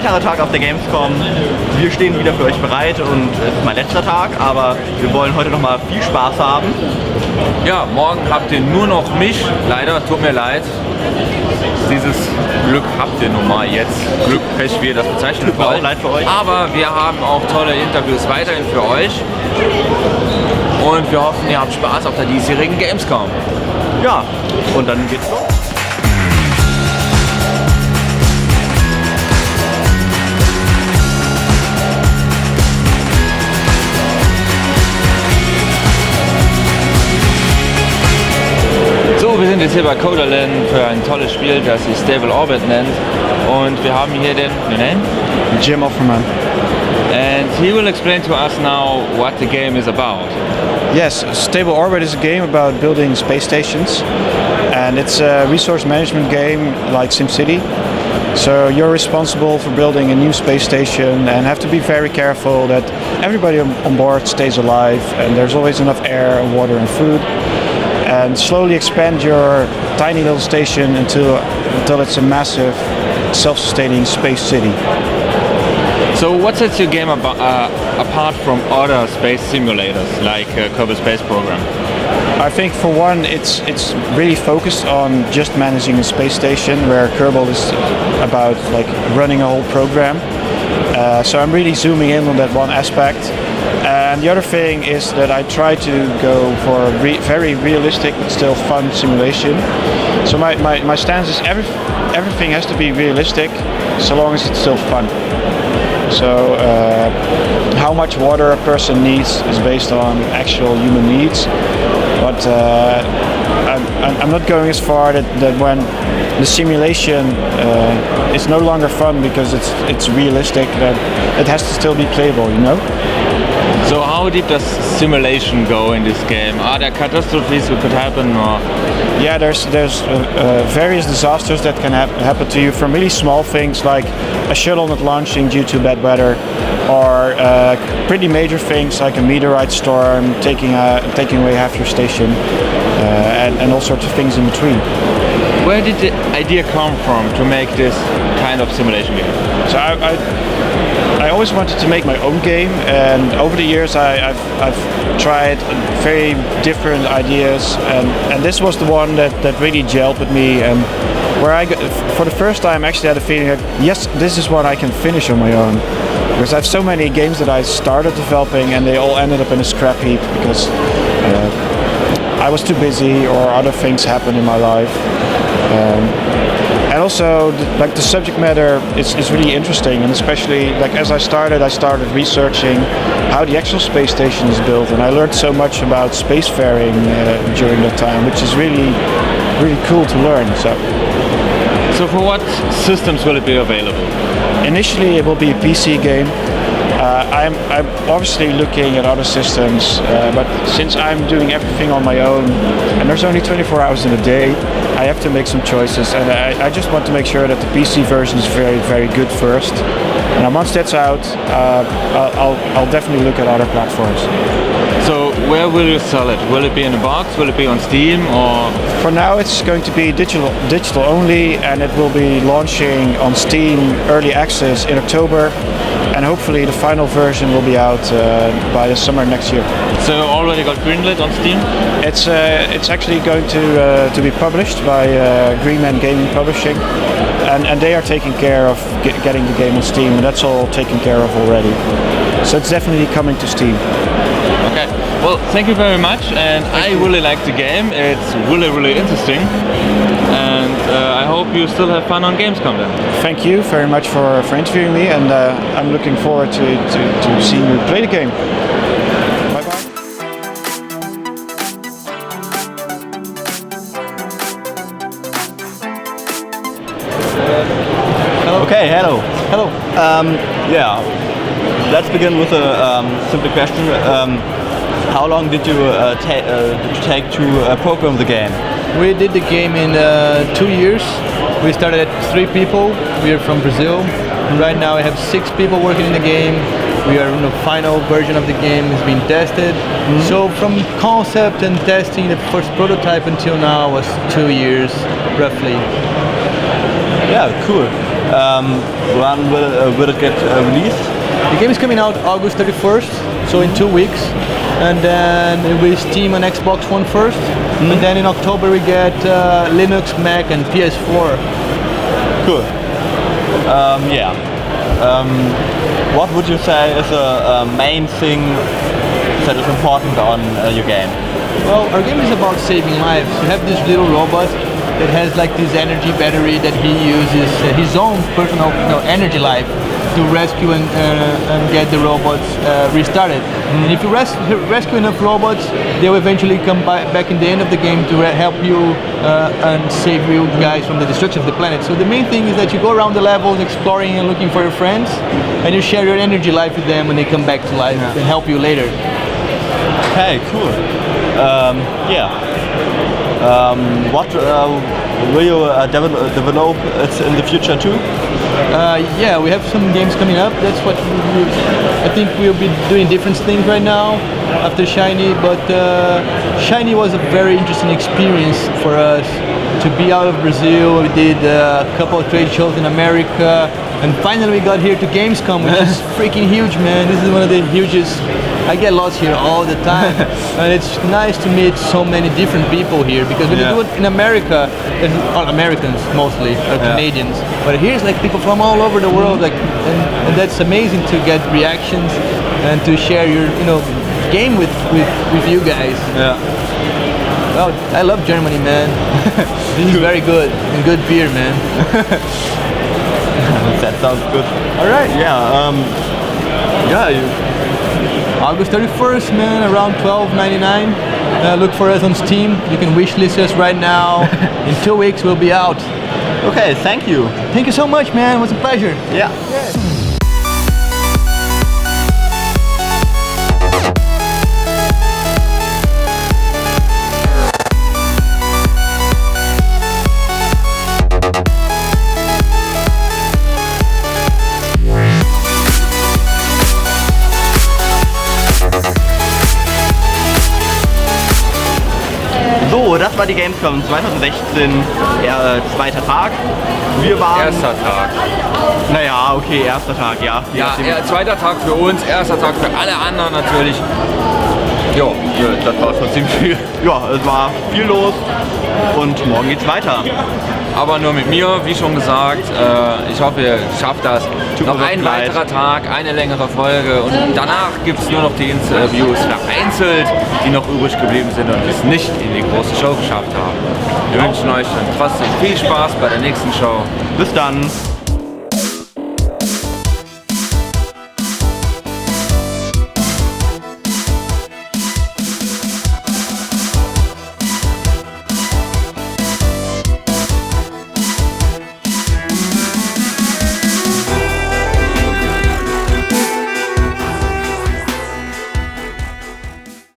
weiterer Tag auf der Gamescom. Wir stehen wieder für euch bereit und es ist mein letzter Tag, aber wir wollen heute noch mal viel Spaß haben. Ja, morgen habt ihr nur noch mich. Leider, tut mir leid. Dieses Glück habt ihr nun mal jetzt. Glück, Pech, wie ihr das bezeichnen wollt. Auch leid für euch. Aber wir haben auch tolle Interviews weiterhin für euch. Und wir hoffen, ihr habt Spaß auf der diesjährigen Gamescom. Ja, und dann geht's los. So, wir sind jetzt hier bei Coderland für ein tolles Spiel, das sich Stable Orbit nennt. Und wir haben hier den Name? Jim Offerman. And he will explain to us now what the game is about. Yes, Stable Orbit is a game about building space stations, and it's a resource management game like SimCity. So you're responsible for building a new space station and have to be very careful that everybody on board stays alive and there's always enough air and water and food, and slowly expand your tiny little station until it's a massive self-sustaining space city. So what sets your game apart from other space simulators like Kerbal Space Program? I think for one, it's really focused on just managing a space station, where Kerbal is about like running a whole program. So I'm really zooming in on that one aspect. And the other thing is that I try to go for a very realistic but still fun simulation. So my stance is everything has to be realistic, so long as it's still fun. So how much water a person needs is based on actual human needs, but I'm not going as far that when the simulation is no longer fun because it's realistic, that it has to still be playable, you know? So how deep does simulation go in this game? Are there catastrophes that could happen? Or? Yeah, there's various disasters that can happen to you, from really small things like a shuttle not launching due to bad weather, or pretty major things like a meteorite storm taking away half your station, and all sorts of things in between. Where did the idea come from to make this kind of simulation game? So I always wanted to make my own game, and over the years I've tried very different ideas, and this was the one that really gelled with me, and where for the first time actually had a feeling that yes, this is what I can finish on my own, because I have so many games that I started developing and they all ended up in a scrap heap because I was too busy or other things happened in my life. And also, like, the subject matter is really interesting, and especially like as I started researching how the actual space station is built, and I learned so much about spacefaring during that time, which is really cool to learn. So for what systems will it be available? Initially, it will be a PC game. I'm obviously looking at other systems, but since I'm doing everything on my own, and there's only 24 hours in a day, I have to make some choices, and I just want to make sure that the PC version is very good first. And once that's out, I'll definitely look at other platforms. So where will you sell it? Will it be in a box? Will it be on Steam? Or? For now it's going to be digital only, and it will be launching on Steam Early Access in October, and hopefully the final version will be out by the summer next year. So already got greenlit on Steam? It's actually going to be published by Green Man Gaming Publishing, and they are taking care of getting the game on Steam, and that's all taken care of already. So it's definitely coming to Steam. Okay, well, thank you very much, and I really like the game. It's really interesting, and I hope you still have fun on Gamescom then. Thank you very much for interviewing me, and I'm looking forward to seeing you play the game. Bye-bye. Okay, hello. Yeah, let's begin with a simple question. How long did you take to program the game? We did the game in 2 years. We started at 3 people. We are from Brazil. Right now I have 6 people working in the game. We are in the final version of the game. It's being tested. So from concept and testing the first prototype until now was 2 years, roughly. Yeah, cool. When will it get released? The game is coming out August 31st, so in 2 weeks. And then it will be Steam and Xbox One first. And then in October we get Linux, Mac and PS4. Cool. Yeah. What would you say is a main thing that is important on your game? Well, our game is about saving lives. You have this little robot that has like this energy battery that he uses, his own personal energy life to rescue and get the robots restarted. And if you rescue enough robots, they'll eventually come back in the end of the game to help you and save you guys from the destruction of the planet. So the main thing is that you go around the levels exploring and looking for your friends, and you share your energy life with them when they come back to life and help you later. Okay, cool. What will you develop it in the future too? Yeah, we have some games coming up. That's what I think we'll be doing different things right now after Shiny. But Shiny was a very interesting experience for us to be out of Brazil. We did a couple of trade shows in America, and finally we got here to Gamescom, which is freaking huge, man. This is one of the hugest. I get lost here all the time, and it's nice to meet so many different people here, because when you do it in America, there's all Americans mostly, or Canadians, but here's like people from all over the world, like, and that's amazing to get reactions and to share your game with you guys. Yeah. Well, I love Germany, man. This is very good, and good beer, man. That sounds good. All right. Yeah. August 31st, man, around $12.99. Look for us on Steam. You can wishlist us right now. In 2 weeks, we'll be out. Okay, thank you. Thank you so much, man. It was a pleasure. Yeah. So, das war die Gamescom 2016, zweiter Tag. Wir waren... Erster Tag. Naja, okay, erster Tag, ja. Ja, zweiter Tag für uns, erster Tag für alle anderen natürlich. Jo, das war schon ziemlich viel. Ja, es war viel los und morgen geht's weiter. Aber nur mit mir, wie schon gesagt. Ich hoffe, ihr schafft das. Noch ein weiterer Tag, eine längere Folge und danach gibt es nur noch die Interviews vereinzelt, die noch übrig geblieben sind und es nicht in die große Show geschafft haben. Wir wünschen euch dann trotzdem viel Spaß bei der nächsten Show. Bis dann.